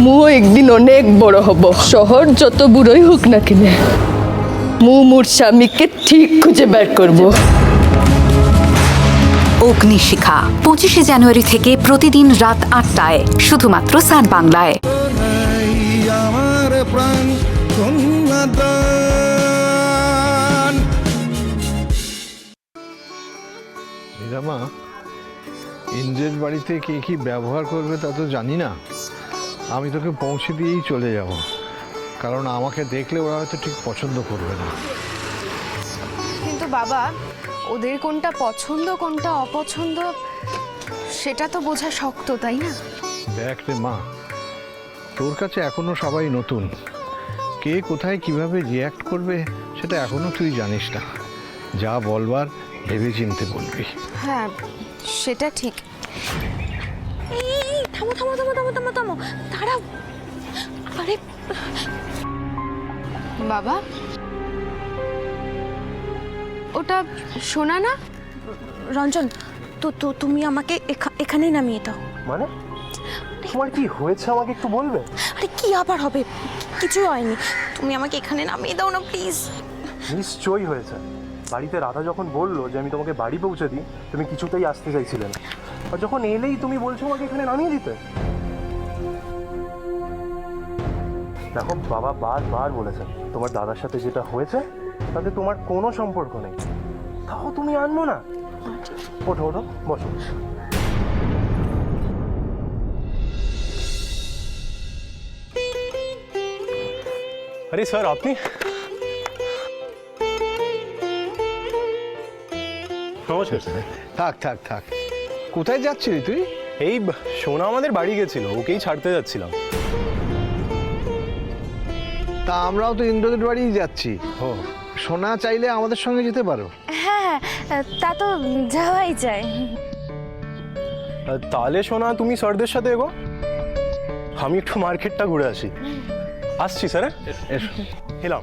মুও একদিন অনেক বড় হব, শহর যত বুড়োই হোক না কিনে মোর স্বামীকে ঠিক খুঁজে বের করব। অগ্নিশিখা 25শে জানুয়ারি থেকে প্রতিদিন রাত 8টায় শুধুমাত্র সান বাংলায়। আমার প্রাণ মা, ইন্দ্রের বাড়িতে কে কি ব্যবহার করবে তা তো জানি না। আমি তোকে পৌঁছে দিয়েই চলে যাব, কারণ আমাকে দেখলে ওরা হয়তো ঠিক পছন্দ করবে না। কিন্তু বাবা, ওদের কোনটা পছন্দ কোনটা অপছন্দ সেটা তো বোঝা শক্ত, তাই না? দেখ রে মা, তোর কাছে এখনো সবাই নতুন, কে কোথায় কিভাবে রিয়্যাক্ট করবে সেটা এখনো তুই জানিস না। যা বলবার ভেবে চিনতে বলবি। হ্যাঁ, সেটা ঠিক। এই থামো থামো থামো থামো থামো থামো, দাঁড়াও। আরে বাবা, ওটা শোনা না? রঞ্জন, তো তুমি আমাকে এখানেই নামিয়ে দাও। মানে তোমার কি হয়েছে আমাকে একটু বলবে? আরে কি আবার হবে, কিছু হয়নি, তুমি আমাকে এখানে নামিয়ে দাও না প্লিজ। নিশ্চয়ই হয়েছে। বাড়িতে রাধা যখন বললো যে আমি তোমাকে বাড়ি পৌঁছে দিই, তুমি কিছুতেই আসতে চাইছিলে না, আর যখন এলেই তুমি বলছো আমাকে এখানে নামিয়ে দিতে। দেখো, বাবা বারবার বলেছেন তোমার দাদার সাথে যেটা হয়েছে তাতে তোমার কোনো সম্পর্ক নেই, তাও তুমি আনবো না। ওঠো ওঠো, বসো। আরে স্যার, আপনি? নমস্কার। থাক থাক থাক, কোথায় যাচ্ছিলি তুই? এই সোনা আমাদের বাড়ি গেছিল, ওকেই ছাড়তে যাচ্ছিলাম। তা আমরাও তো ইন্দ্রদের বাড়িই যাচ্ছি। ও, সোনা চাইলে আমাদের সঙ্গে যেতে পারো। হ্যাঁ, তা তো যাওয়াই যায়। তাহলে সোনা তুমি স্যারদের সাথে এগো, আমি একটু মার্কেটটা ঘুরে আসি। আসছি স্যার। এসো। এলাম।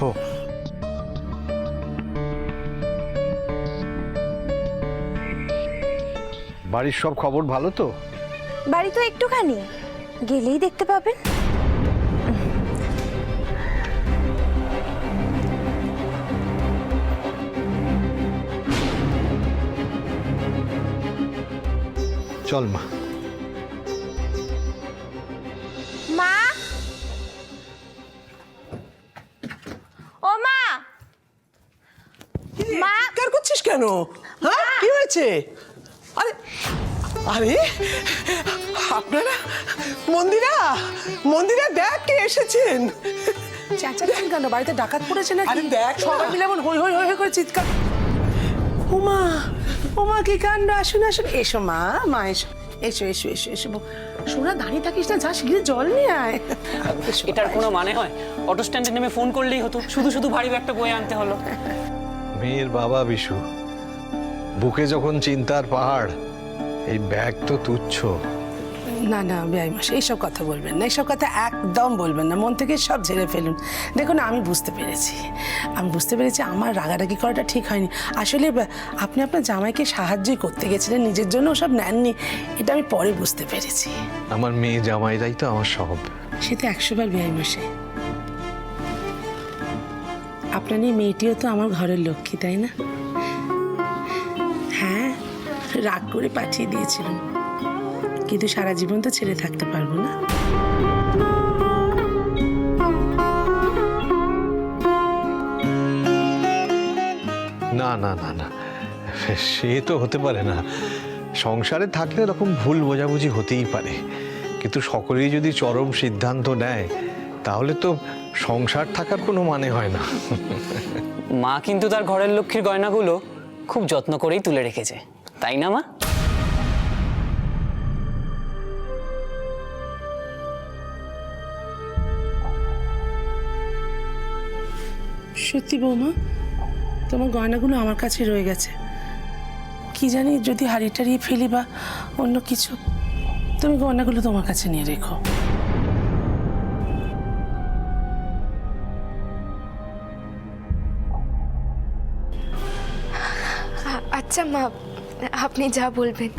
ও, বাড়ির সব খবর ভালো তো? বাড়ি তো একটুখানি গেলেই দেখতে পাবেন। চল মা। মা, ও মা, মা। চিৎকার করছিস কেন? হ্যাঁ, কি হয়েছে? আরে আরে আপনারা মন্দিরা, মন্দিরা দেখ কে এসেছেন। চেঁচাচ্ছেন কেন? বাড়িতে ডাকাত পড়েছে নাকি? আরে দেখ, সবাই মিলে এমন হই হই হই হই করে চিৎকার। ওমা, ওমা কি কাণ্ড! আসুন আসুন, এসো মা, মা এসো, এসো এসো এসো এসো। সোনা, দাঁড়িয়ে থাকিস না, যা শিগগিরি জল নিয়ে আয়। এটার কোনো মানে হয়? অটো স্ট্যান্ডে নেমে ফোন করলেই হতো, শুধু শুধু ভারী ব্যাগটা বয়ে আনতে হলো। মেয়ের বাবা বিশু, বুকে যখন চিন্তার পাহাড়, এই ব্যাগ তো তুচ্ছ। না না বেআইমাস, এইসব কথা বলবেন না, এইসব কথা একদম বলবেন না, মন থেকে সব ঝেড়ে ফেলুন। দেখুন, আমি বুঝতে পেরেছি আমার রাগারাগি করাটা ঠিক হয়নি। আসলে আপনি আপনার জামাইকে সাহায্যই করতে গেছিলেন, নিজের জন্য ওসব নেননি, এটা আমি পরে বুঝতে পেরেছি। আমার মেয়ে জামাইরাই তো আমার সব। সে তো 100 বার বেআইমাসে। আপনার এই মেয়েটিও তো আমার ঘরের লক্ষ্মী, তাই না? হ্যাঁ, রাগ করে পাঠিয়ে দিয়েছিলাম, কিন্তু সারা জীবন তো ছেড়ে থাকতে পারবো না। না না না না, সে তো হতে পারে না। সংসারে থাকলে এরকম ভুল বোঝাবুঝি হতেই পারে, কিন্তু সকলেই যদি চরম সিদ্ধান্ত নেয় তাহলে তো সংসার থাকার কোনো মানে হয় না। মা কিন্তু তার ঘরের লক্ষ্মীর গয়নাগুলো খুব যত্ন করেই তুলে রেখেছে, তাই না মা? সত্যি বৌমা, তোমার গয়নাগুলো আমার কাছে রয়ে গেছে। কি জানি যদি হারিয়ে টারিয়ে ফেলি বা অন্য কিছু, তুমি গয়নাগুলো তোমার কাছে নিয়ে রেখো। আচ্ছা মা, আপনি যা বলবেন।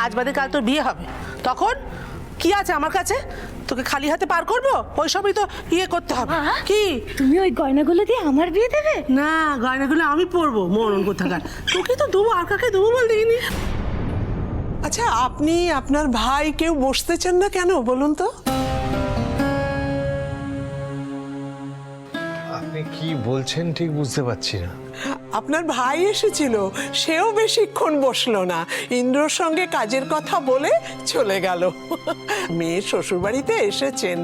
আজ বাদে কাল তোর বিয়ে হবে, তখন কি আছে আমার কাছে? তোকে খালি হাতে পার করবো? ওই সবই তো ইয়ে করতে হবে। কি তুমি ওই গয়নাগুলো দিয়ে আমার বিয়ে দেবে? না, গয়নাগুলো আমি পরবো, মরণ কোথাকার। তোকে তো দেবো, আর কাকে দেবো বল দেখিনি। আচ্ছা, আপনি আপনার ভাই কেউ বসতে চান না কেন বলুন তো? আপনি কি বলছেন ঠিক বুঝতে পারছি না। আপনার ভাই এসেছিল, সেও বেশিক্ষণ বসলো না, ইন্দ্রর সঙ্গে কাজের কথা বলে চলে গেল। মেয়ে শ্বশুর বাড়িতে এসেছেন,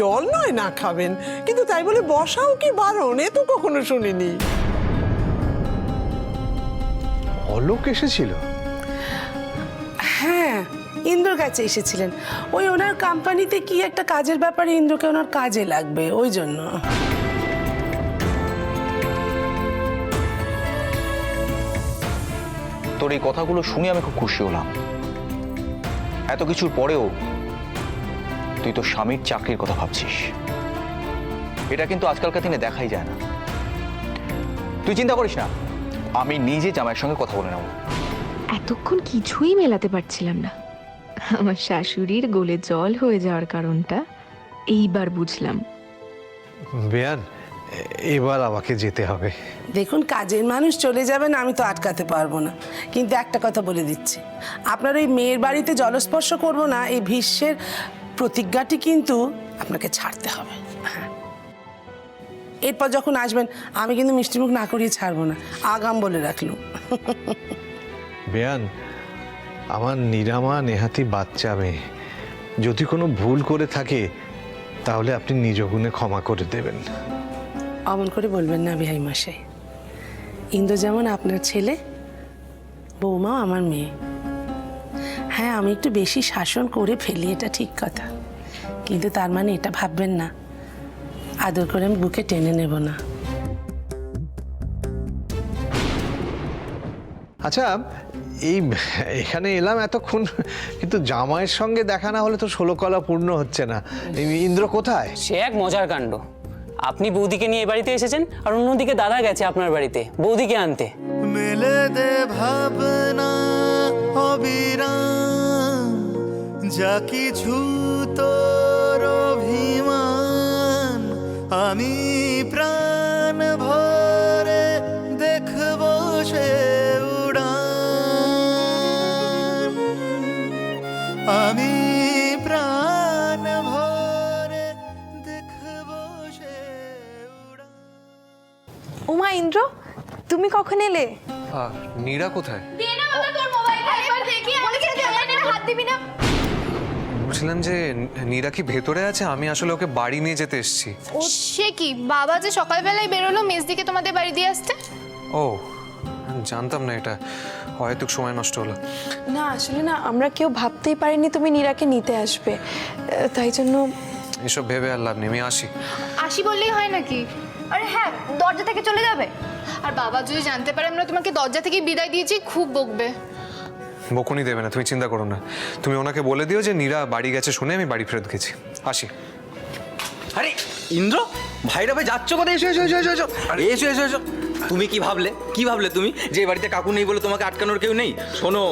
জল নয় না খাবেন, কিন্তু তাই বলে বসাও কি বারণ? এ তো কখনো শুনিনি। অলোক এসেছিল? হ্যাঁ, ইন্দ্রর কাছে এসেছিলেন। ওই ওনার কোম্পানিতে কি একটা কাজের ব্যাপারে ইন্দ্রকে ওনার কাজে লাগবে, ওই জন্য। তোর এই কথাগুলো শুনে আমি খুব খুশি হলাম। এত কিছুর পরেও তুই তোর স্বামীর চাকরির কথা ভাবছিস, এটা কিন্তু আজকালকার দিনে দেখাই যায় না। তুই চিন্তা করিস না, আমি নিজে জামাইয়ের সঙ্গে কথা বলে নেব। এতক্ষণ কিছুই মেলাতে পারছিলাম না। আমার শাশুড়ির গোলে জল হয়ে যাওয়ার কারণটা এইবার বুঝলাম। বেয়ান, এবার আমাকে যেতে হবে। দেখুন, কাজের মানুষ চলে যাবেন, আমি তো আটকাতে পারবো না, কিন্তু একটা কথা বলে দিচ্ছি, আপনার ওই মেয়ের বাড়িতে জলস্পর্শ করব না, এই ভীষ্মের প্রতিজ্ঞাটি কিন্তু আপনাকে ছাড়তে হবে। হ্যাঁ, এরপর যখন আসবেন আমি কিন্তু মিষ্টিমুখ না করিয়ে ছাড়বো না, আগাম বলে রাখলুম। বেয়ান, আমার নিরামা নেহাতি বাচ্চা মেয়ে, যদি কোনো ভুল করে থাকে তাহলে আপনি নিজ গুণে ক্ষমা করে দেবেন। অমন করে বলবেন না বিহাই মশাই। ইন্দ্র যেমন আপনার ছেলে, বৌমাও আমার মেয়ে। হ্যাঁ, আমি একটু বেশি শাসন করে ফেলি, এটা ঠিক কথা, কিন্তু তার মানে এটা ভাববেন না আদর করে আমি বুকে টেনে নেব না। আচ্ছা, এখানে এলাম এতক্ষণ, কিন্তু জামাইয়ের সঙ্গে দেখা না হলে তো 16 কলা পূর্ণ হচ্ছে না। ইন্দ্র কোথায়? সে এক মজার কাণ্ড। আপনি বৌদিকে নিয়ে এ বাড়িতে এসেছেন, আর অন্যদিকে দাদা গেছে আপনার বাড়িতে বৌদিকে আনতে। মেলে দে ভাবনা অবিরাম, যা কিছু তোর অভিমান, আমি প্রাণ ভরে দেখব সে উড়ান, আমি প্রাণ ভরে দেখব সে উড়ান। ওমা ইন্দ্র, তুমি কখন এলে? নীরা কোথায়? বলছিলাম যে নীরা কি ভেতরে আছে? আমি আসলে ওকে বাড়ি নিয়ে যেতে এসেছি। সে কি, বাবা যে সকালবেলায় বেরোলো মেজদিকে তোমাদের বাড়ি দিয়ে আসতে? ও, জানতাম না এটা, হয়তো সময় নষ্ট হলো। না, আসলে না, আমরা কেউ ভাবতেই পারিনি তুমি নীরাকে নিতে আসবে, তাই জন্য। এসব ভেবে আর লাভ নেই, আমি আসি। আসি বললেই হয় নাকি? আরে হ্যাঁ, দরজা থেকে চলে যাবে। আর বাবা যদি জানতে পারে আমরা তোমাকে দরজা থেকে বিদায় দিয়েছি, খুব বকবে। বকুনি দেবে না, তুমি চিন্তা করো না। তুমি ওনাকে বলে দিও যে নীরা বাড়ি গেছে শুনে আমি বাড়ি ফেরত গেছি। আসি। আরে ইন্দ্র, ভাইরা ভাই যাচ্ছ কোথায়? এসো এসো এসো এসো এসো এসো এসো এসো। তুমি কি ভাবলে তুমি যে এই বাড়িতে কাকু নেই বলে তোমাকে আটকানোর কেউ নেই? শোনো,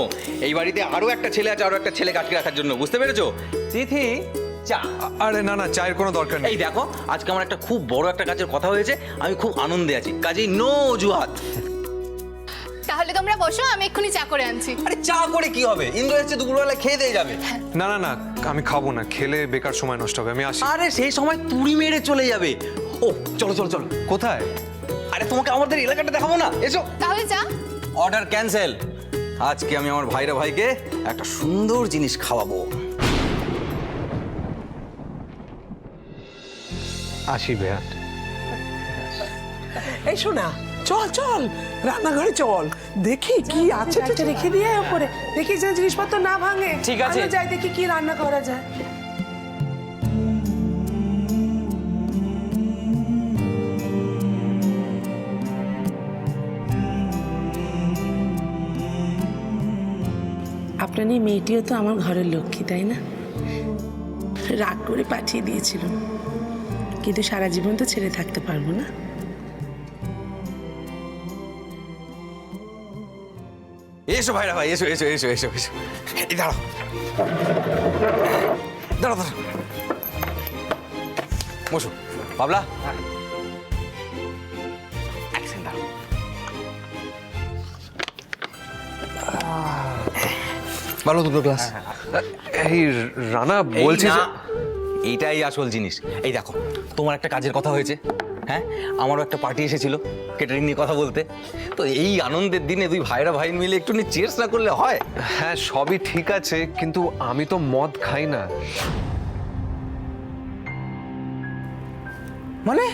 এই বাড়িতে আরো একটা ছেলে আছে, আরো একটা ছেলেকে আটকে রাখার জন্য, বুঝতে পেরেছো? তিথি, চা। আরে না না, চায়ের কোনো দরকার নেই। এই দেখো, আজকে আমার একটা খুব বড় একটা কাজের কথা হয়েছে, আমি খুব আনন্দে আছি, কাজেই নো অজুহাত। তাহলে তোমরা বসো, আমি এক্ষুনি চা করে আনছি। আরে চা করে কি হবে? ইন্দ্র এসছে, দুপুরবেলা খেয়ে দিয়ে যাবে। না না না, আমি খাবো না, খেলে বেকার সময় নষ্ট হবে, আমি আসি। আরে সেই সময় তুড়ি মেরে চলে যাবে। ও চলো চলো চলো। কোথায়? আরে তোমাকে আমাদের এলাকাটা দেখাবো না, এসো। তাহলে চা। Order cancel. আজকে আমি আমার ভাইকে একটা সুন্দর জিনিস খাওয়াবো। আসি বেয়ান। এই শোনা, চল চল রান্নাঘরে চল, দেখি কি আছে। একটা রেখে দিয়ে উপরে, দেখি যে জিনিসপত্র না ভাঙে। ঠিক আছে। আমরা যাই দেখি কি রান্না করা যায়। আপনার এই মেয়েটিও তো আমার ঘরের লক্ষ্মী, তাই না? রাগ করে পাঠিয়ে দিয়েছিল, কিন্তু সারা জীবন তো ছেড়ে থাকতে পারবো না। এসো ভাইরা ভাই, এসো এসো এসো এসো এসো। এই দাঁড়াও দাঁড়াও দাঁড়াও, বসো। বাবলা, এক সেকেন্ড দাঁড়াও। ভালো দুটো গ্লাস। এই রানা বলছি যে এইটাই আসল জিনিস। এই দেখো, তোমার একটা কাজের কথা হয়েছে, হ্যাঁ, আমারও একটা পার্টি এসেছিল কেটারিং নিয়ে কথা বলতে। তো এই আনন্দের দিনে দুই ভাইরা ভাই মিলে একটু চেয়ার্স না করলে হয়? হ্যাঁ সবই ঠিক আছে, কিন্তু আমি তো মদ খাই না। মানে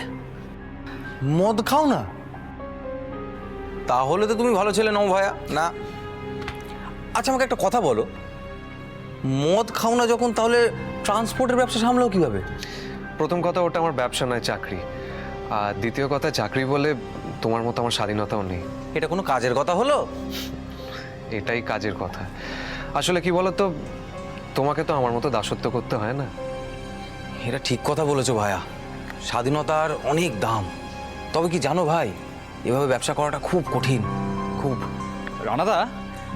মদ খাও না? তাহলে তো তুমি ভালো ছেলে নও ভাইয়া। না, আচ্ছা আমাকে একটা কথা বলো, মদ খাও না যখন, তাহলে ট্রান্সপোর্টের ব্যবসা সামলাও কিভাবে? প্রথম কথা, ওটা আমার ব্যবসা নয়, চাকরি। আর দ্বিতীয় কথা, চাকরি বলে তোমার মতো আমার স্বাধীনতাও নেই। এটা কোনো কাজের কথা হলো? এটাই কাজের কথা। আসলে কি বলতো, তোমাকে তো আমার মতো দাসত্ব করতে হয় না। এটা ঠিক কথা বলেছো ভাইয়া, স্বাধীনতার অনেক দাম। তবে কি জানো ভাই, এভাবে ব্যবসা করাটা খুব কঠিন, খুব। রানাদা,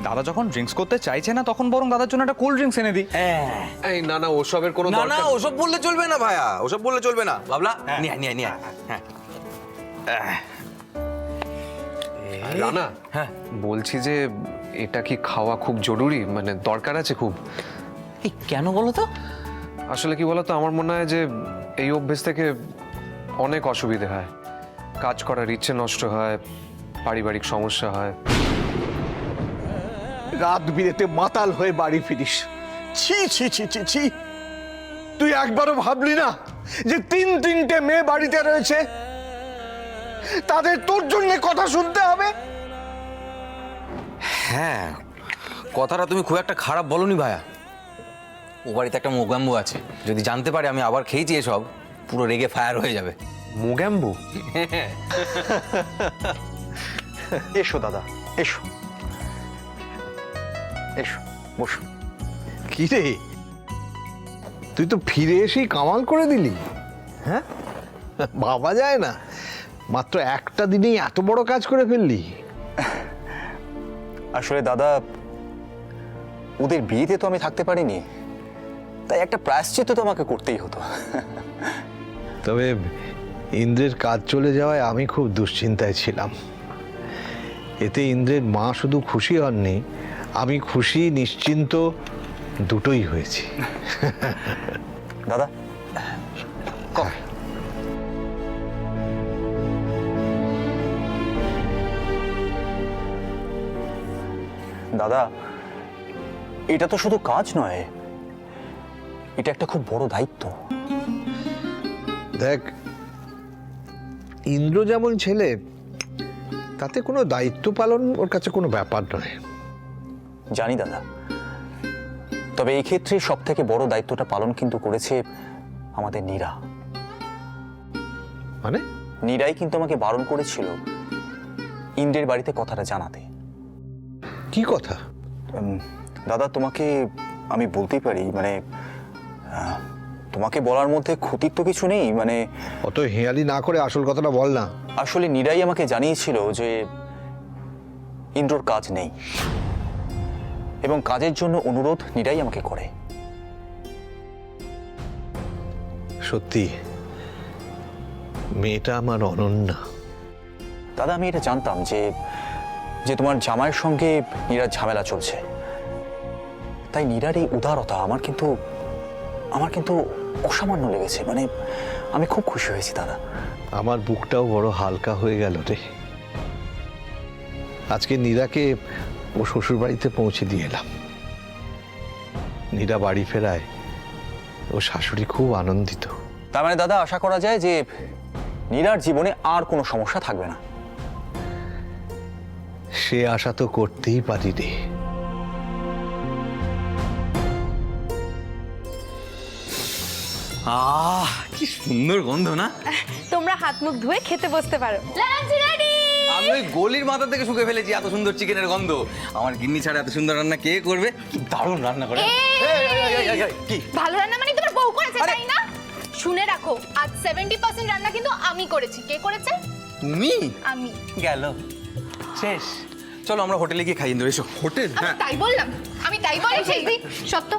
দাদা যখন ড্রিঙ্কস করতে চাইছে না, তখন বরং দাদার জন্য একটা কোল্ড ড্রিঙ্কস এনে দিই। এই না না, ওসবের কোনো না দরকার না, নেই। ওসব বললে চলবে না ভাইয়া, ওসব বললে চলবে না। বাবলা, নিয়ে আয়, নিয়ে আয়, নিয়ে আয়। হ্যাঁ রানা, হ্যাঁ বলছি যে এটা কি খাওয়া খুব জরুরি, মানে দরকার আছে খুব? এই কেন বলো তো? আসলে কি বলতো, আমার মনে হয় যে এই অভ্যেস থেকে অনেক অসুবিধে হয়। কাজ করার ইচ্ছে নষ্ট হয়, পারিবারিক সমস্যা হয়। রাত বিরেতে মাতাল হয়ে বাড়ি ফিরিস, ছি ছি ছি ছি ছি। তুই একবারও ভাবলি না যে তিনটে মেয়ে বাড়িতে রয়েছে, তাদের তোর জন্য কথা শুনতে হবে? হ্যাঁ, কথাটা তুমি খুব একটা খারাপ বলনি ভাইয়া। ও বাড়িতে একটা মোগাম্বু আছে, যদি জানতে পারে আমি আবার খেয়েছি এসব, পুরো রেগে ফায়ার হয়ে যাবে। মোগাম্বু? এসো দাদা, এসো এসো, বসো। কি রে, তুই তো ফিরে এসেই কামাল করে দিলি, হ্যাঁ? ভাবা যায় না, মাত্র একটা দিনেই এত বড় কাজ করে ফেললি। আসলে দাদা, ওদের বিয়েতে তো আমি থাকতে পারিনি, তাই একটা প্রায়শ্চিত্ত তো আমাকে করতেই হতো। তবে ইন্দ্রের কাজ চলে যাওয়ায় আমি খুব দুশ্চিন্তায় ছিলাম। এতে ইন্দ্রের মা শুধু খুশি হননি, আমি খুশি নিশ্চিন্ত দুটোই হয়েছি। দাদা, দাদা, এটা তো শুধু কাজ নয়, এটা একটা খুব বড় দায়িত্ব। দেখ, ইন্দ্র যেমন ছেলে, তাতে কোনো দায়িত্ব পালন ওর কাছে কোনো ব্যাপার নয়। জানি দাদা, তবে এই ক্ষেত্রে সব থেকে বড় দায়িত্বটা পালন কিন্তু করেছে আমাদের নীরা। মানে? নীরাই কিন্তু আমাকে বারণ করেছিল ইন্দ্রের বাড়িতে কথাটা জানাতে। কি কথা? দাদা, তোমাকে আমি বলতেই পারি, মানে তোমাকে বলার মধ্যে ক্ষতির তো কিছু নেই, মানে অত হেয়ালি না করে আসল কথাটা বল না। আসলে নীরাই আমাকে জানিয়েছিল যে ইন্দ্রর কাজ নেই, এবং কাজের জন্য অনুরোধ নীরাই আমাকে করে। সত্যি মেয়েটা আমার অনন্যা। দাদা, আমি এটা জানতাম যে যে তোমার জামাইয়ের সঙ্গে নীরার ঝামেলা চলছে, তাই নীরার এই উদারতা আমার কিন্তু অসামান্য লেগেছে। মানে আমি খুব খুশি হয়েছি দাদা। আমার বুকটাও বড় হালকা হয়ে গেল রে। আজকে নীরাকে ও শ্বশুর বাড়িতে পৌঁছে দিয়ে এলাম। নীরা বাড়ি ফেরায় ও শাশুড়ি খুব আনন্দিত। তার মানে দাদা, আশা করা যায় যে নীরার জীবনে আর কোনো সমস্যা থাকবে না। সে আশা তো করতেই পারি রে। কি সুন্দর গন্ধ না? তোমরা হাত মুখ ধুয়ে খেতে বসতে পারো। আমি ওই গলির মাথা থেকে শুকে ফেলেছি এত সুন্দর চিকেনের গন্ধ। আমার গিন্নি ছাড়া এত সুন্দর রান্না কে করবে? কি দারুণ রান্না করে। কি ভালো রান্না মানে তোমার বউ করেছে, তাই না? শুনে রাখো, আজ 70% রান্না কিন্তু আমি করেছি। কে করেছে? তুমি? আমি। গেল শেষ। চলো আমরা হোটেলে গিয়ে খাই ইন্দ্র, এসো। হোটেল? হ্যাঁ তাই বললাম, আমি তাই বলেছি। সত্য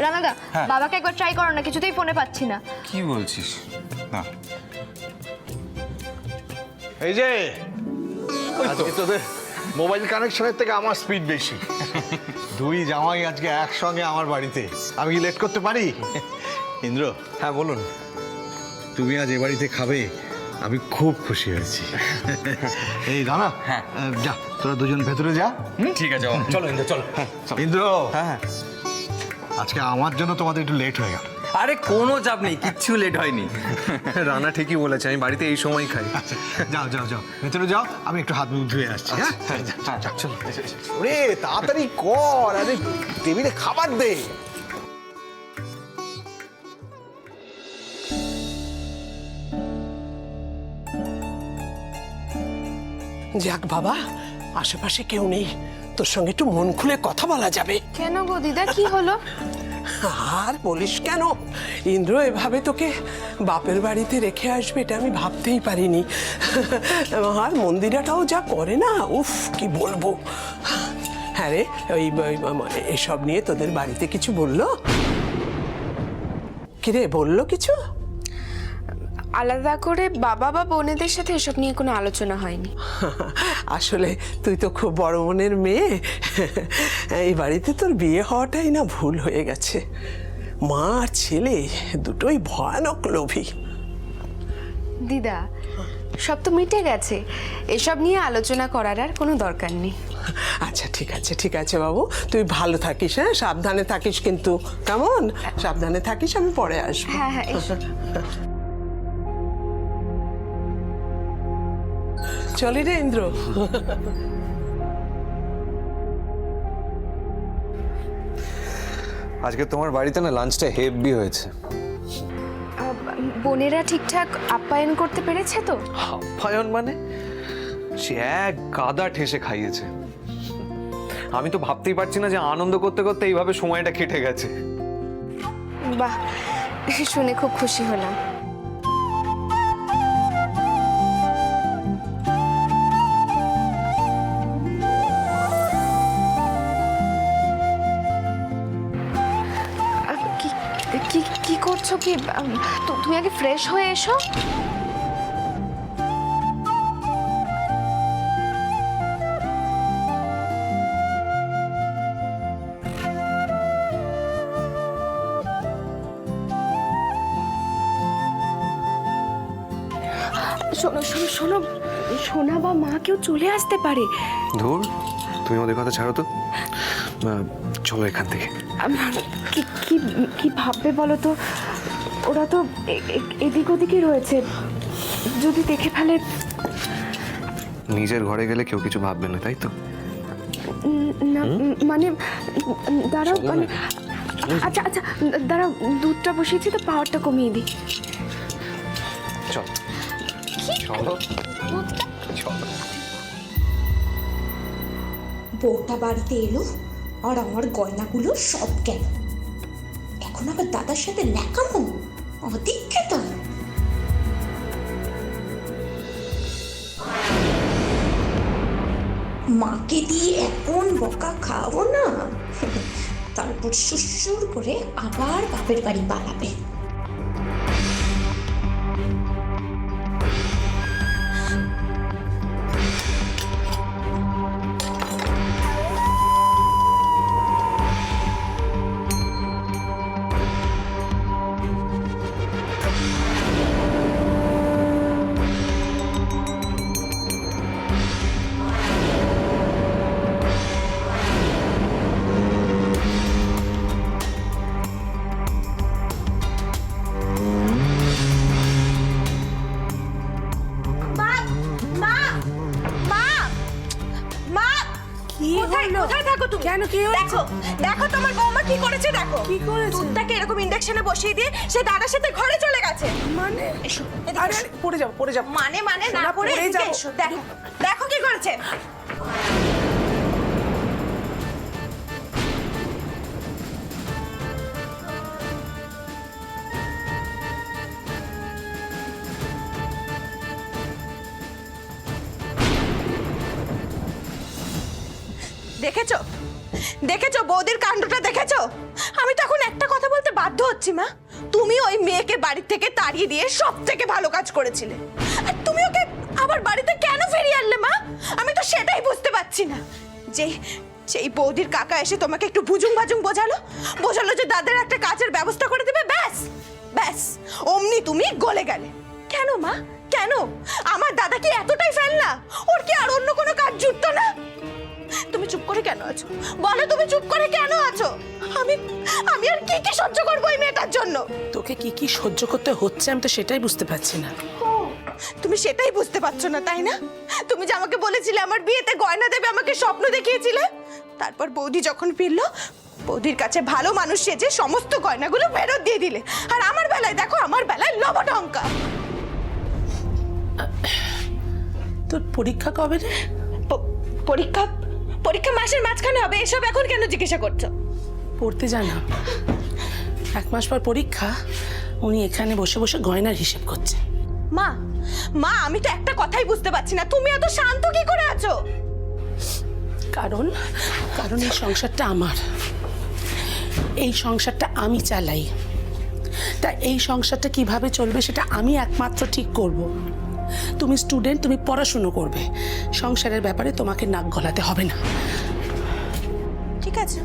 রানাদা, বাবাকে একবার ট্রাই করো না, কিছুতেই ফোনে পাচ্ছি না। কি বলছিস? না এই যে আজকে তোদের মোবাইল কানেকশনের থেকে আমার স্পিড বেশি। দুই জামাই আজকে একসঙ্গে আমার বাড়িতে, আমি কি লেট করতে পারি? ইন্দ্র, হ্যাঁ বলুন। তুমি আজ এ বাড়িতে খাবে, আমি খুব খুশি হয়েছি। এই রানা, হ্যাঁ। যা তোরা দুজন ভেতরে যা। ঠিক আছে, চলো ইন্দ্র, চলো। ইন্দ্র, হ্যাঁ, আজকে আমার জন্য তোমাদের একটু লেট হয়ে গেল। আরে কোনো চাপ নেই, কিচ্ছু লেট হয়নি। রানা ঠিকই বলেছে, আমি বাড়িতে এই সময় খাই। আচ্ছা, যাও যাও যাও, ভেতরে যাও, আমি একটু হাত মুখ ধুয়ে আসছি। হ্যাঁ চলো। ওরে তাড়াতাড়ি কর, আরে টেবিলে খাবার দে। যাক বাবা, আশেপাশে কেউ নেই, তোর সঙ্গে একটু মন খুলে কথা বলা যাবে। কেন গো দিদা, কি হলো? আর বলিস কেন, ইন্দ্র এভাবে তোকে বাপের বাড়িতে রেখে আসবে এটা আমি ভাবতেই পারিনি। আর মন্দিরাটাও যা করে না, উফ কি বলবো। হ্যাঁ রে, এসব নিয়ে তোদের বাড়িতে কিছু বললো? কিরে, বললো কিছু? আলাদা করে বাবা বা বোনেদের সাথে এসব নিয়ে কোনো আলোচনা হয়নি। আসলে তুই তো খুব বড় মনের মেয়ে, এই বাড়িতে তোর বিয়ে হওয়াটাই না ভুল হয়ে গেছে। মা আর ছেলে দুটোই ভয়ানক লোভী। দিদা, সব তো মিটে গেছে, এসব নিয়ে আলোচনা করার আর কোনো দরকার নেই। আচ্ছা ঠিক আছে বাবু, তুই ভালো থাকিস, হ্যাঁ সাবধানে থাকিস কিন্তু, কেমন? সাবধানে থাকিস, আমি পরে আসবো। হ্যাঁ হ্যাঁ, এসো। চলি রে ইন্দ্র। আজকে তোমার বাড়িতে না লাঞ্চটা হেভি হয়েছে। বোনেরা ঠিকঠাক আপ্যায়ন করতে পেরেছে তো? আপ্যায়ন মানে? সে এক গাদা ঠেসে খাইয়েছে। আমি তো ভাবতেই পারছি না যে আনন্দ করতে করতে এইভাবে সময়টা কেটে গেছে। বাহ, শুনে খুব খুশি হলাম। কি করছো কি? তুমি আগে ফ্রেশ হয়ে এসো। শোনো শোনো শোনো, সোনা বা মা কেউ চলে আসতে পারে। ধুর, তুমি ওদের কথা ছাড়ো তো, চলো এখান থেকে। কি কি কি ভাববে বলো তো? ওরা তো এদিক ওদিকই রয়েছে, যদি দেখে ফেলে। নিজের ঘরে গেলে কেউ কিছু ভাববে না, তাই তো? না মানে দাঁড়াও, মানে আচ্ছা আচ্ছা দাঁড়াও, দুধটা বসিয়েছি তো, পাওয়ারটা কমিয়ে দিই। চল চলো চলো। বউটা বাড়িতে এলো আর আমার গয়নাগুলো সব গেল, এখন আবার দাদার সাথে ন্যাকামো, অধিক্ষেতা। মাকে দিয়ে এখন বকা খাওয়াবো না, তারপর সুসুর করে আবার বাপের বাড়ি পালাবে। কেন, কি হয়েছে? দেখো তোমার বৌমা কি করেছে, দেখো কি করেছে? দুধটাকে এরকম ইন্ডাকশনে বসিয়ে দিয়ে সে দাদার সাথে ঘরে চলে গেছে। মানে আরে পড়ে যাবো। মানে না পড়ে এদিকে এসো, দেখো দেখো কি করেছে। দেখেছো দেখেছো বৌদির কাণ্ডটা দেখেছো? আমি তো এখন একটা কথা বলতে বাধ্য হচ্ছি মা, তুমি ওই মেয়েকে বাড়ি থেকে তাড়িয়ে দিয়ে সব থেকে ভালো কাজ করেছিলে, আর তুমি ওকে আবার বাড়িতে কেন ফিরিয়ে আনলে মা? আমি তো সেটাই বুঝতে পারছি না। যেই বৌদির কাকা এসে তোমাকে একটু বুজুং ভাজুং বোঝালো যে দাদার একটা কাজের ব্যবস্থা করে দেবে, ব্যাস ব্যাস অমনি তুমি গলে গেলে। কেন মা, কেন? আমার দাদা কি এতটাই ফেল না? ওর কি আর অন্য কোনো কাজ জুটতো না? তুমি চুপ করে কেন আছো? বলো, তুমি চুপ করে কেন আছো? আমি আর কি সহ্য করবো এই মেয়েটার জন্য? তোকে কি সহ্য করতে হচ্ছে আমি তো সেটাই বুঝতে পারছি না। তুমি সেটাই বুঝতে পারছো না, তাই না? তুমি যে আমাকে বলেছিলে আমার বিয়েতে গয়না দেবে, আমাকে স্বপ্ন দেখিয়েছিলে, তারপর বৌদি যখন ফিরলো বৌদির কাছে ভালো মানুষ সেজে সমস্ত গয়নাগুলো ফেরত দিয়ে দিলে। আর আমার বেলায় দেখো, আমার বেলায় লবটঙ্কা। তোর পরীক্ষা কবে রে? পরীক্ষা মাসের মাঝখানে হবে, এসব এখন কেন জিজ্ঞাসা করছো? পড়তে জানা, 1 মাস পর পরীক্ষা, উনি এখানে বসে বসে গয়নার হিসেব করছে। মা আমি তো একটা কথাই বুঝতে পারছি না, তুমি এত শান্ত কি করে আছো? কারণ এই সংসারটা আমার, এই সংসারটা আমি চালাই, তা এই সংসারটা কিভাবে চলবে সেটা আমি একমাত্র ঠিক করব। তুমি স্টুডেন্ট, তুমি পড়াশুনো করবে, সংসারের ব্যাপারে তোমাকে নাক গলাতে হবে না। ঠিক আছে,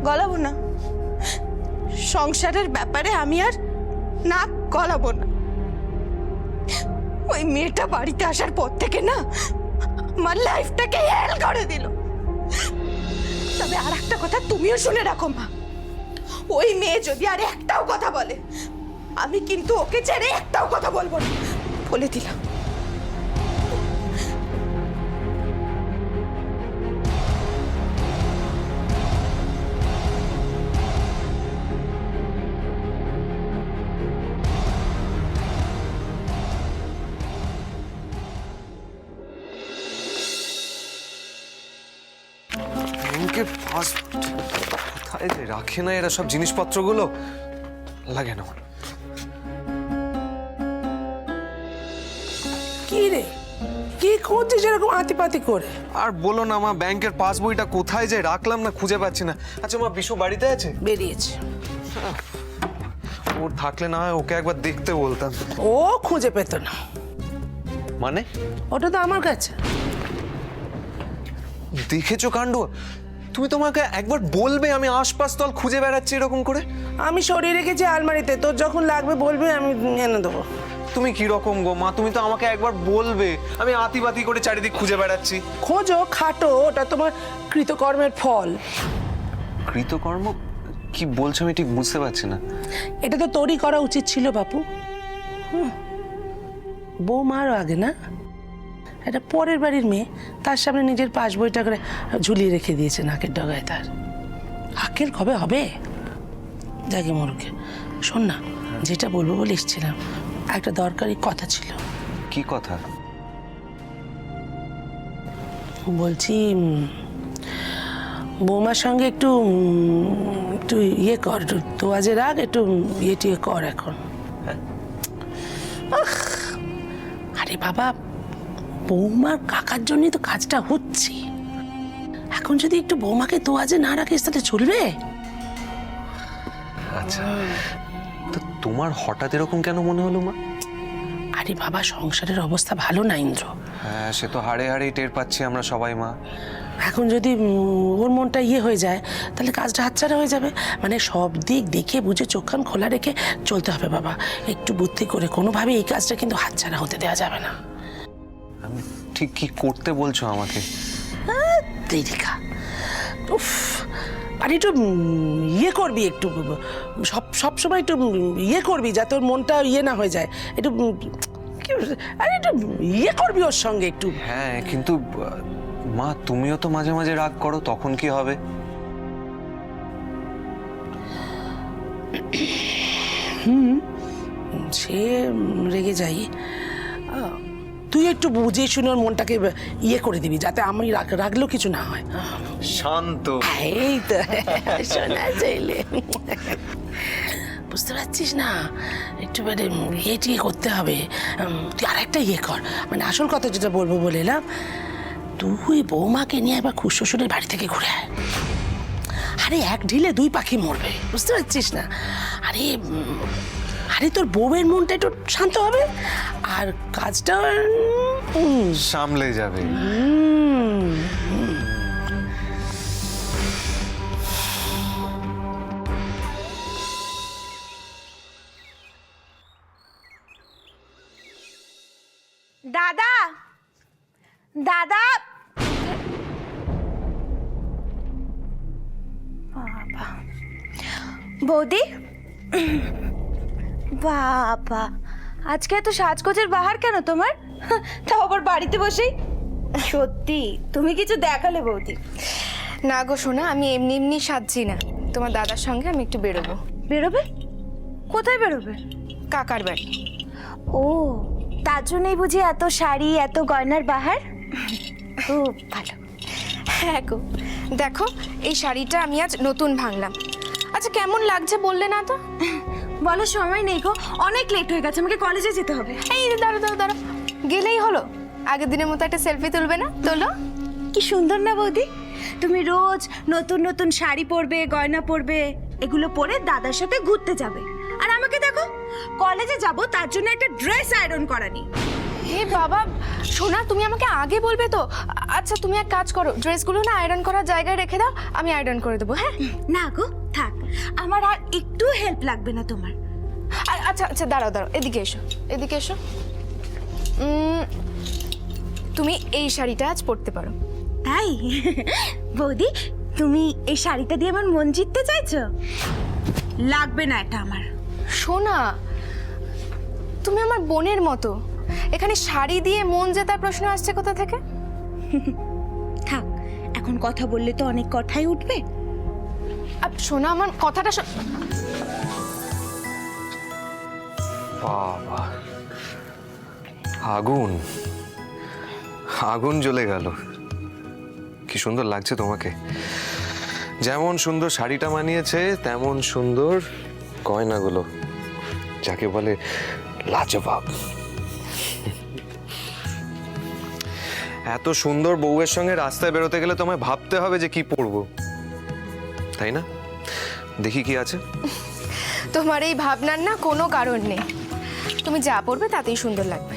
গলাবো না। সংসারের ব্যাপারে আমি আর নাক গলাবো না। ওই মেয়েটা বাড়িতে আসার পর থেকে না আমার লাইফটাকে হেল করে দিল। তবে আর একটা কথা তুমিও শুনে রাখো মা, ওই মেয়ে যদি আর একটাও কথা বলে, আমি কিন্তু ওকে ছেড়ে একটাও কথা বলবো না, বলে দিলাম। কোথায় যে রাখে না এরা সব জিনিসপত্রগুলো, লাগে না। কি রে, কি খুঁজছিস এরকম আতিপাতি করে? আর বলো না মা, ব্যাংকের পাসবইটা কোথায় যে রাখলাম না খুঁজে পাচ্ছি না। আচ্ছা মা, বিশু বাড়িতে আছে? বেরিয়েছে। ওর থাকলে না হয় ওকে একবার দেখতে বলতাম। ও খুঁজে পেত না মানে? ওটা তো আমার কাছে। দেখেছো কাণ্ড? তুমি তোমাকে একবার বলবে আমি আশপাশ তল খুঁজে বেড়াচ্ছি এরকম করে? আমি সরিয়ে রেখেছি আলমারিতে, তোর যখন লাগবে বলবে, আমি এনে দেবো। তুমি কি রকম গো মা, তুমি তো আমাকে একবার বলবে, আমি আতিবাতি করে চারিদিক খুঁজে বেড়াচ্ছি। খোঁজো, খাটো, ওটা তোমার কৃতকর্মের ফল। কৃতকর্ম? কি বলছো আমি ঠিক বুঝতে পারছি না। এটা তো তোরই করা উচিত ছিল বাপু। বৌমারও আগে না, এটা পরের বাড়ির মেয়ে, তার সামনে নিজের পাসবইটা করে ঝুলিয়ে রেখে দিয়েছে নাকের ডগায়। তার আক্কেল কবে হবে? জাগে মরুকে। শোন না, যেটা বলবো বলে এসেছিলাম, একটা দরকারি কথা ছিল। কি কথা? বলছি বৌমার সঙ্গে একটু ইয়ে কর, তোয়াজের আগ একটু ইয়ে কর এখন। আরে বাবা, বৌমার কাকার জন্যই তো কাজটা হচ্ছে। এখন যদি একটু বৌমাকে তোয়াজে না রাখিস তাহলে চলবে? আচ্ছা, তো তোমার হঠাৎ এরকম কেন মনে হলো মা? আরে বাবা, সংসারের অবস্থা ভালো না ইন্দ্র। হ্যাঁ, সে তো হাড়ে হাড়েই টের পাচ্ছি আমরা সবাই মা। এখন যদি ওর মনটা ইয়ে হয়ে যায় তাহলে কাজটা হাতছাড়া হয়ে যাবে। মানে সব দিক দেখে বুঝে চোখ কান খোলা রেখে চলতে হবে বাবা, একটু বুদ্ধি করে। কোনোভাবে এই কাজটা কিন্তু হাতছাড়া হতে দেওয়া যাবে না। আমি ঠিক কি করতে বলছো আমাকে? দেরিকা, উফ, আর একটু ইয়ে করবি, একটু সব সময় একটু ইয়ে করবি যাতে ওর মনটা ইয়ে না হয়ে যায়। একটু আরে একটু ইয়ে করবি ওর সঙ্গে একটু। হ্যাঁ, কিন্তু মা তুমিও তো মাঝে মাঝে রাগ করো, তখন কি হবে? সে রেগে যাই, তুই একটু বুঝিয়ে শুনে ওর মনটাকে ইয়ে করে দিবি যাতে আমি রাগলেও কিছু না হয়। শান্ত। এই তো শোনা চাইলে, বুঝতে পারছিস না, একটু মানে ইয়ে টিয়ে করতে হবে। তুই আর একটা ইয়ে কর, মানে আসল কথা যেটা বলবো বলে এলাম, তুই বৌমাকে নিয়ে একবার খুশ শ্বশুরের বাড়ি থেকে ঘুরে আয়। আরে এক ঢিলে দুই পাখি মরবে, বুঝতে পারছিস না? আরে তোর বউয়ের মনটা একটু শান্ত হবে আর কাজটা সামলে যাবে। দাদা, দাদা, বাবা, বৌদি, বাবা, আজকে এত সাজগোজের বাহার কেন তোমার? তাও আবার বাড়িতে বসেই। সত্যি তুমি কিছু দেখালে বৌদি। না গো সোনা, আমি এমনি এমনি সাজছি না, তোমার দাদার সঙ্গে আমি একটু বেরোবো। বেরোবে? কোথায় বেরোবে? কাকার বাড়ি। ও, তার জন্যই বুঝি এত শাড়ি, এত গয়নার বাহার? খুব ভালো। হ্যাঁ গো, দেখো এই শাড়িটা আমি আজ নতুন ভাঙলাম। আচ্ছা কেমন লাগছে বললে না তো? বলো, সময় নেই গো, অনেক লেট হয়ে গেছে, আমাকে কলেজে যেতে হবে। এই দাঁড়ো দাঁড়ো দাঁড়ো, গেলেই হলো। আগের দিনের মতো একটা সেলফি তুলবে না? তোলো। কি সুন্দর না বৌদি? তুমি রোজ নতুন নতুন শাড়ি পরবে, গয়না পরবে, এগুলো পরে দাদার সাথে ঘুরতে যাবে। আর আমাকে দেখো, কলেজে যাব তার জন্য একটা ড্রেস আয়রন করানি। হে বাবা, সোনা তুমি আমাকে আগে বলবে তো। আচ্ছা তুমি এক কাজ করো, ড্রেসগুলো না আয়রন করার জায়গায় রেখে দাও, আমি আয়রন করে দেবো। হ্যাঁ না গো, থাক, আমার আর একটু হেল্প লাগবে না তোমার। আচ্ছা আচ্ছা, দাঁড়াও দাঁড়াও, এদিকে এসো, এদিকে এসো। তুমি এই শাড়িটা আজ পরতে পারো। তাই? বৌদি, তুমি এই শাড়িটা দিয়ে আমার মন জিততে চাইছো? লাগবে না এটা আমার। সোনা, তুমি আমার বোনের মতো, এখানে শাড়ি দিয়ে মন জেতার প্রশ্ন আসছে কোথা থেকে? থাক, এখন কথা বললে তো অনেক কথাই উঠবে। সোনা, আমার কথাটা বাবা, আগুন আগুন জ্বলে গেল। কি সুন্দর লাগছে তোমাকে। যেমন সুন্দর শাড়িটা মানিয়েছে তেমন সুন্দর গয়নাগুলো, যাকে বলে লাজবাব। এত সুন্দর বউয়ের সঙ্গে রাস্তায় বেরোতে গেলে তোমায় ভাবতে হবে যে কি পরবো, তাই না? দেখি কি আছে। তোমার এই ভাবনার না কোনো কারণ নেই, তুমি যা পরবে তাতেই সুন্দর লাগবে।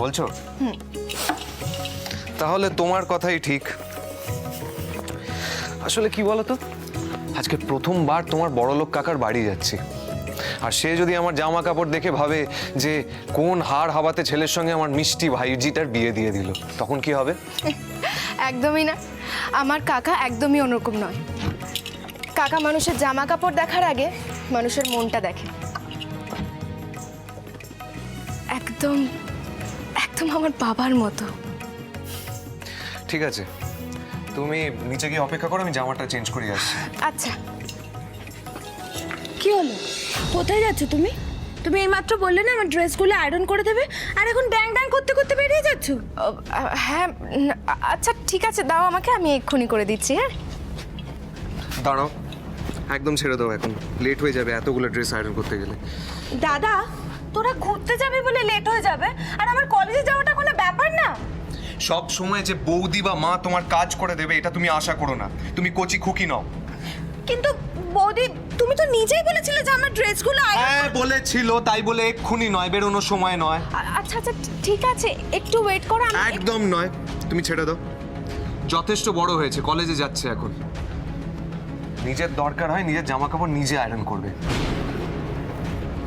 বলছো? তাহলে তোমার কথাই ঠিক। আসলে কি বলতো, আজকে প্রথমবার তোমার বড়লোক কাকার বাড়ি যাচ্ছি, আর সে যদি আমার জামা কাপড় দেখে ভাবে যে কোন হাড় হাওয়াতে ছেলের সঙ্গে আমার মিষ্টি ভাইজিটার বিয়ে দিয়ে দিল, তখন কি হবে? একদমই না, আমার কাকা একদমই অন্যরকম নয়। কাকা মানুষের জামা কাপড় দেখার আগে মানুষের মনটা দেখে। একদম একদম আমার বাবার মতো। ঠিক আছে, তুমি নিচে গিয়ে অপেক্ষা করো, আমি জামাটা চেঞ্জ করে আসছি। আচ্ছা। কি হলো? কোথায় যাচ্ছ তুমি? তুমি এইমাত্র বললে না আমার ড্রেসগুলো আয়রন করে দেবে, আর এখন ড্যাং ড্যাং করতে করতে বেরিয়ে যাচ্ছ। হ্যাঁ, আচ্ছা ঠিক আছে, দাও আমাকে, আমি এক্ষুনি করে দিচ্ছি। হ্যাঁ দাঁড়াও, একদম ছেড়ে দাও, এখন লেট হয়ে যাবে এতগুলো ড্রেস আয়রন করতে গেলে। দাদা, তোরা ঘুরতে যাবি বলে লেট হয়ে যাবে, আর আমার কলেজে যাওয়াটা কোনো ব্যাপার না। সব সময় যে বৌদি বা মা তোমার কাজ করে দেবে এটা তুমি আশা করো না, তুমি কচি খুকি নাও। কিন্তু বৌদি, তুমি তো নিজেই বলেছিলে যে আমার ড্রেসগুলো হ্যাঁ বলেছিল, তাই বলে এক্ষুনি নয়, বেরোনোর সময় নয়। আচ্ছা আচ্ছা ঠিক আছে, একটু ওয়েট করো। একদম নয়, তুমি ছেড়ে দাও, যথেষ্ট বড় হয়েছে, কলেজে যাচ্ছে এখন। নিজের দরকার হয় নিজের জামা কাপড় নিজে আয়রন করবে।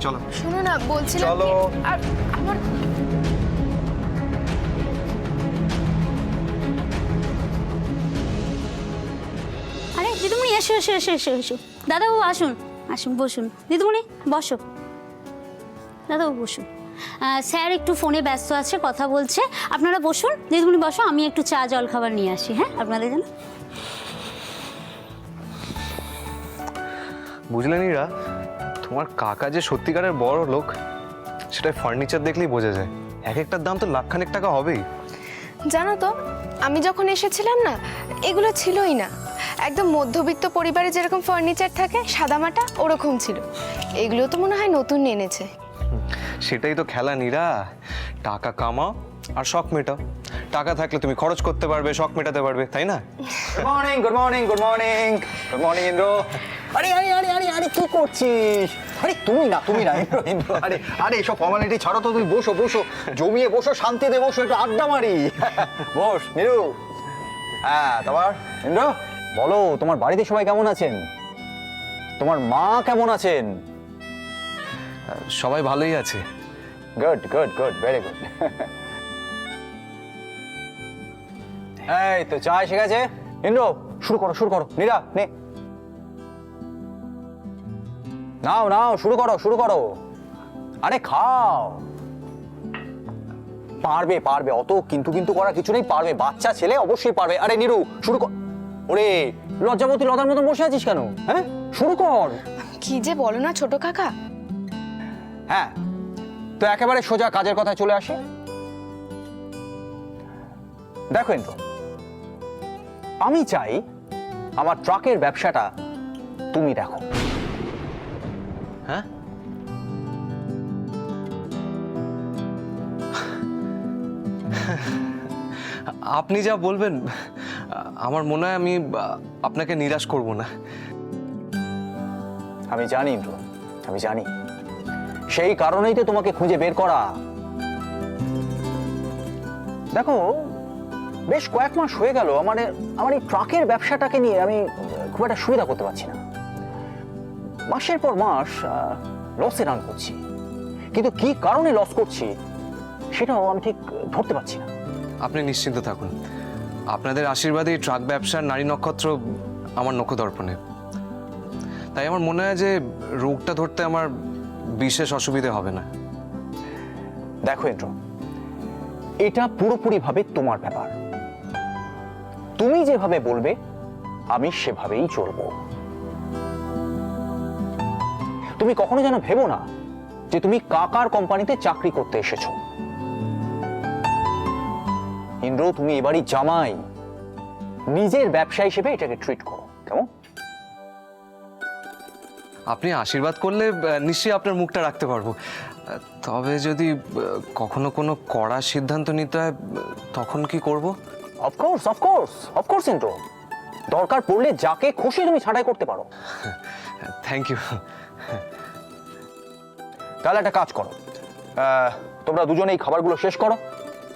চলো। শোনো না, বলছিলাম চলো। আর আমার আরে দিদিমণি, এসো এসো এসো এসো এসো। দাদাবাবু আসুন, আসুন, বসুন। দিদিমণি বসো, দাদাবাবু বসুন। স্যার একটু ফোনে ব্যস্ত আছে, কথা বলছে, আপনারা বসুন। দিদিমণি বসো, আমি একটু চা জল খাবার নিয়ে আসি। হ্যাঁ, আপনাদের জন্য। বুঝলেন ইরা, তোমার কাকা যে সত্যিকারের বড় লোক সেটা ফার্নিচার দেখলেই বোঝা যায়। এক একটার দাম তো লাখখানেক টাকা হবেই। জানো তো, আমি যখন এসেছিলাম না, এগুলো ছিলই না। একদম মধ্যবিত্ত পরিবারে যেরকম ফার্নিচার থাকে সাদামাটা, ওরকম ছিল। এগুলো তো মনে হয় নতুন এনেছে। সেটাই তো খেলা নীরা, টাকা কামাও আর শখ মেটাও। টাকা থাকলে তুমি খরচ করতে পারবে, শখ মেটাতে পারবে, তাই না? Good morning good morning good morning good morning Indra. আরে আরে আরে আরে আরে কি করছিস? আরে তুমি না ইন্দ্র ইন্দ্র আরে আরে এসব ফর্মালিটি ছাড়ো তো, তুমি বসো বসো, জমিয়ে বসো, শান্তিতে বসো, একটু আড্ডা মারি। বস নিরু। হ্যাঁ তারপর ইন্দ্র বলো, তোমার বাড়িতে সবাই কেমন আছেন? তোমার মা কেমন আছেন? সবাই ভালোই আছে। Good good good very good. এই তো চা এসে গেছে। ইন্দ্র শুরু করো নীরা নে, নাও নাও শুরু করো। আরে খাও, পারবে অত কিন্তু করার কিছু নেই, পারবে, বাচ্চা ছেলে অবশ্যই পারবে। আরে নিরু শুরু কর। ওরে লজ্জাবতী লতার মতন বসে আছিস কেন? হ্যাঁ শুরু কর। কি যে বলো না ছোট কাকা। হ্যাঁ তো একেবারে সোজা কাজের কথায় চলে আসে। দেখো ইন্দ্র, আমি চাই আমার ট্রাকের ব্যবসাটা তুমি দেখো। হ্যাঁ আপনি যা বলবেন আমার মনে হয় আমি আপনাকে নিরাশ করব না। আমি জানি ইন্দ্র, আমি জানি, সেই কারণেই তো তোমাকে খুঁজে বের করা। দেখো বেশ কয়েক মাস হয়ে গেল আমার এই ট্রাকের ব্যবসাটাকে নিয়ে আমি খুব একটা সুবিধা করতে পারছি না। মাসের পর মাস লসে রান করছি, কিন্তু কি কারণে লস করছি সেটাও আমি ঠিক ধরতে পারছি না। আপনি নিশ্চিন্ত থাকুন, আপনাদের আশীর্বাদে এই ট্রাক ব্যবসার নারী নক্ষত্র আমার নখদর্পণে। তাই আমার মনে হয় যে রোগটা ধরতে আমার বিশেষ অসুবিধে হবে না। দেখো ইন্দ্র, এটা পুরোপুরিভাবে তোমার ব্যাপার, তুমি যেভাবে বলবে আমি সেভাবেই চলবো। তুমি কখনো যেন ভেবো না যে তুমি কাকার কোম্পানিতে চাকরি করতে এসেছো। ইন্দ্র তুমি এবারই জামাই, নিজের ব্যবসা হিসেবে এটাকে ট্রিট করো, কেমন? আপনি আশীর্বাদ করলে নিশ্চয়ই আপনার মুখটা রাখতে পারবো। তবে যদি কখনো কোনো কড়া সিদ্ধান্ত নিতে হয় তখন কি করব? অফকোর্স ইন্দ্র, দরকার পড়লে যাকে খুশি তুমি ছাঁটাই করতে পারো। Thank you. তাহলে একটা কাজ করো, তোমরা দুজনেই খাবারগুলো শেষ করো,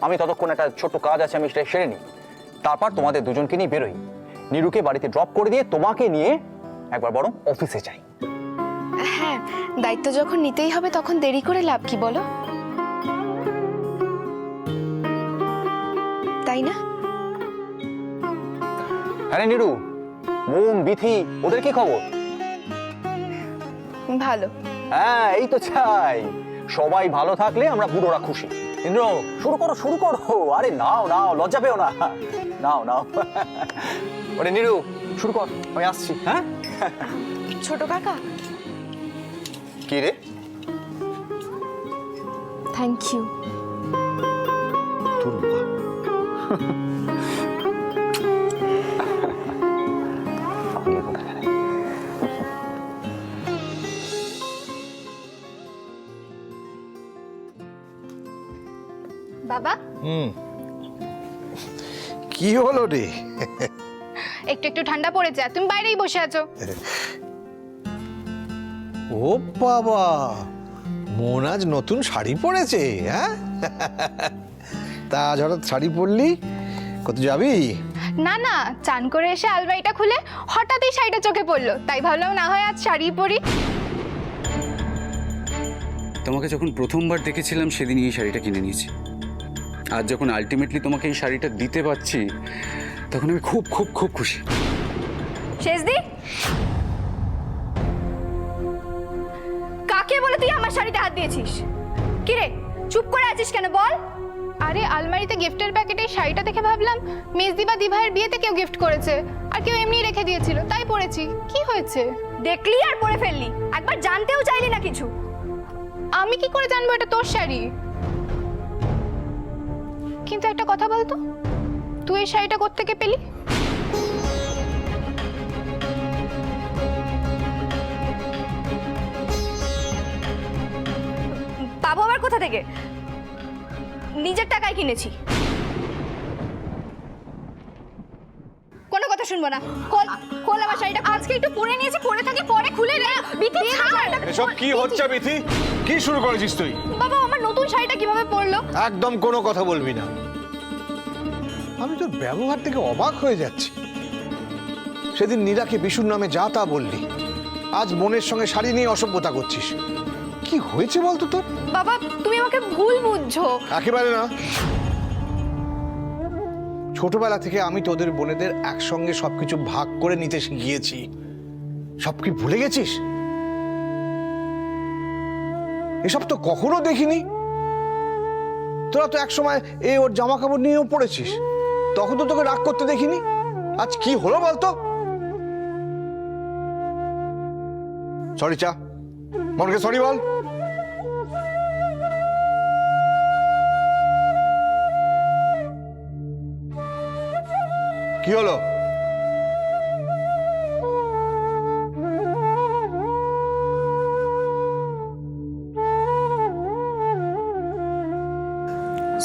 আমি ততক্ষণ একটা ছোট্ট কাজ আছে আমি সেটা সেরে নিই, তারপর তোমাদের দুজনকে নিয়ে বেরোই। নিরুকে বাড়িতে ড্রপ করে দিয়ে তোমাকে নিয়ে একবার বরং অফিসে যাই। হ্যাঁ, দায়িত্ব যখন নিতেই হবে তখন দেরি করে লাভ কি বলো, তাই না? হ্যাঁ নিরু, বোন বিথি ওদের কি খবর? ভালো। হ্যাঁ এই তো চাই, সবাই ভালো থাকলে আমরা বুড়োরা খুশি। ইন্দ্র শুরু করো। আরে নাও লজ্জা পেও না, নাও। ওরে নিরু শুরু কর, আমি আসছি। হ্যাঁ ছোট কাকা। কি রে? Thank you. বাবা কি হলো রে? একটু ঠান্ডা পড়েছে, তুমি বাইরেই বসে আছো। ও বাবা, মন আজ নতুন শাড়ি পরেছে? হ্যাঁ তা আজ হঠাৎ শাড়ি পরলি, কত যাবি? না, চান করে এসে আলমারিটা খুলে হঠাৎই শাড়িটা চোখে পড়লো, তাই ভাবলাম না হয় আজ শাড়ি পরি। তোমাকে যখন প্রথমবার দেখেছিলাম সেদিনই এই শাড়িটা কিনে নিয়েছি। আজ যখন আলটিমেটলি তোমাকে এই শাড়িটা দিতে পারছি তখন আমি খুব খুব খুব খুশি। শেষদি, কাকে বলে তুই আমার শাড়িতে হাত দিয়েছিস? কি রে চুপ করে আছিস কেন বল? আরে আলমারিতে গিফটের প্যাকেটে শাড়িটা দেখে ভাবলাম মেজদি বা দিভাইয়ের বিয়েতে কেউ গিফট করেছে, আর কেউ এমনি রেখে দিয়েছিল, তাই পরেছি। কি হয়েছে? দেখলি আর পরে ফেললি, একবার জানতেও চাইলি না কিছু। আমি কি করে জানবো এটা তোর শাড়ি? কিন্তু একটা কথা বলতো, তুই এই শাড়িটা কোত্থেকে পেলি? পাবো আবার কোথা থেকে? নিজের টাকায় কিনেছি। শুনবো না। খোল আমার শাড়িটা। আজকে একটু পরে নিয়েছি, পরে থাকি, পরে খুলে রে। বিথি ছাড়। এসব কি হচ্ছে বিথি? কি শুরু করেছিস তুই? বাবা আমার নতুন শাড়িটা কিভাবে পরলো? একদম কোনো কথা বলবি না। আমি তোর ব্যবহার থেকে অবাক হয়ে যাচ্ছি। সেদিন নীরাকে বিশুর নামে যা তা বললি, আজ বোনের সঙ্গে শাড়ি নিয়ে অসভ্যতা করছিস। কি হয়েছে বলতো তোর? বাবা তুমি আমাকে ভুল বুঝছো। একেবারে না। ছোটবেলা থেকে আমি তোদের বোনেদের একসঙ্গে সবকিছু ভাগ করে নিতে শিখিয়েছি। সব কি ভুলে গেছিস? এসব তো কখনো দেখিনি। তোরা তো একসময় ওর জামা কাপড় নিয়েও পড়েছিস, তখন তো তোকে রাগ করতে দেখিনি। আজ কি হলো বলতো? সরি চা, মনকে সরি বল। কি হলো?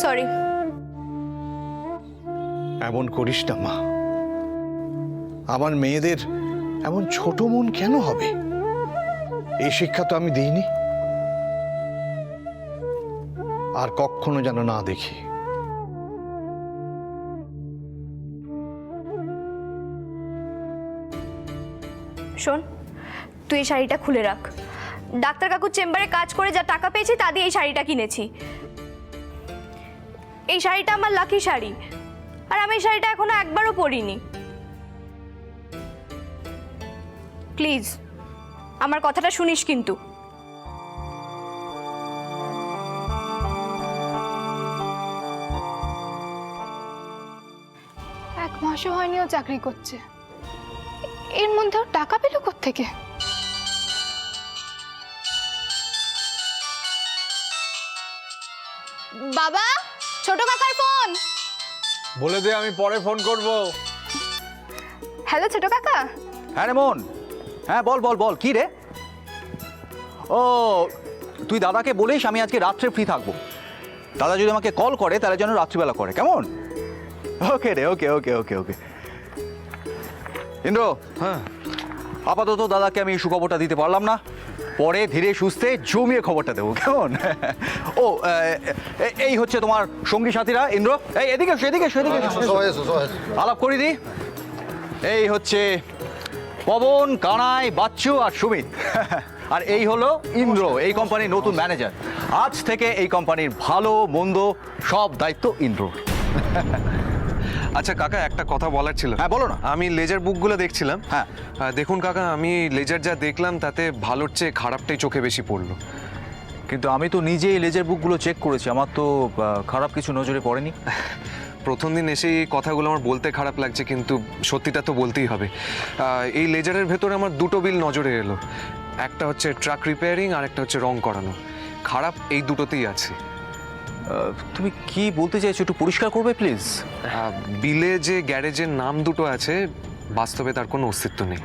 সরি। এমন করিস না মা। আমার মেয়েদের এমন ছোট মন কেন হবে? এই শিক্ষা তো আমি দিইনি। আর কখনো যেন না দেখি। শোন, তুই এই শাড়িটা খুলে রাখ। ডাক্তার কাকুর চেম্বারে কাজ করে যা টাকা পেয়েছি তা দিয়ে এই শাড়িটা কিনেছি। এই শাড়িটা আমার লাকি শাড়ি, আর আমি এই শাড়িটা এখনো একবারও পরিনি। প্লিজ আমার কথাটা শুনিস কিন্তু। এক মাসও হয়নি ও চাকরি করছে, এর মধ্যেও টাকা পেল কোত্থেকে? বাবা, ছোট কাকার ফোন। বলে দে আমি পরে ফোন করব। হ্যালো ছোট কাকা। হ্যাঁ রে মন, হ্যাঁ বল বল বল, কি রে? ও তুই দাদাকে বলিস আমি আজকে রাত্রে ফ্রি থাকবো। দাদা যদি আমাকে কল করে তাহলে যেন রাত্রিবেলা করে, কেমন? ওকে রে, ওকে ওকে ওকে ওকে। ইন্দ্র, হ্যাঁ আপাতত দাদাকে আমি সুখবরটা দিতে পারলাম না, পরে ধীরে সুস্থে জমিয়ে খবরটা দেবো, কেমন? ও এই হচ্ছে তোমার সঙ্গী সাথীরা। ইন্দ্র এই এদিকে এসো, এদিকে এসো, এদিকে এসো। আলাপ করি দি। এই হচ্ছে পবন, কানাই, বাচ্চু আর সুমিত। আর এই হলো ইন্দ্র, এই কোম্পানির নতুন ম্যানেজার। আজ থেকে এই কোম্পানির ভালো মন্দ সব দায়িত্ব ইন্দ্র। আচ্ছা কাকা, একটা কথা বলার ছিল। হ্যাঁ বলো না। আমি লেজার বুকগুলো দেখছিলাম। হ্যাঁ দেখুন কাকা, আমি লেজার যা দেখলাম তাতে ভালোর চেয়ে খারাপটাই চোখে বেশি পড়লো। কিন্তু আমি তো নিজেই লেজার বুকগুলো চেক করেছি, আমার তো খারাপ কিছু নজরে পড়েনি। প্রথম দিন এসে এই কথাগুলো আমার বলতে খারাপ লাগছে, কিন্তু সত্যিটা তো বলতেই হবে। এই লেজারের ভেতরে আমার দুটো বিল নজরে এলো। একটা হচ্ছে ট্রাক রিপেয়ারিং আর একটা হচ্ছে রং করানো। খারাপ এই দুটোতেই আছে। তুমি কি বলতে চাইছো একটু পরিষ্কার করবে প্লিজ? বিলে যে গ্যারেজের নাম দুটো আছে, বাস্তবে তার কোনো অস্তিত্ব নেই।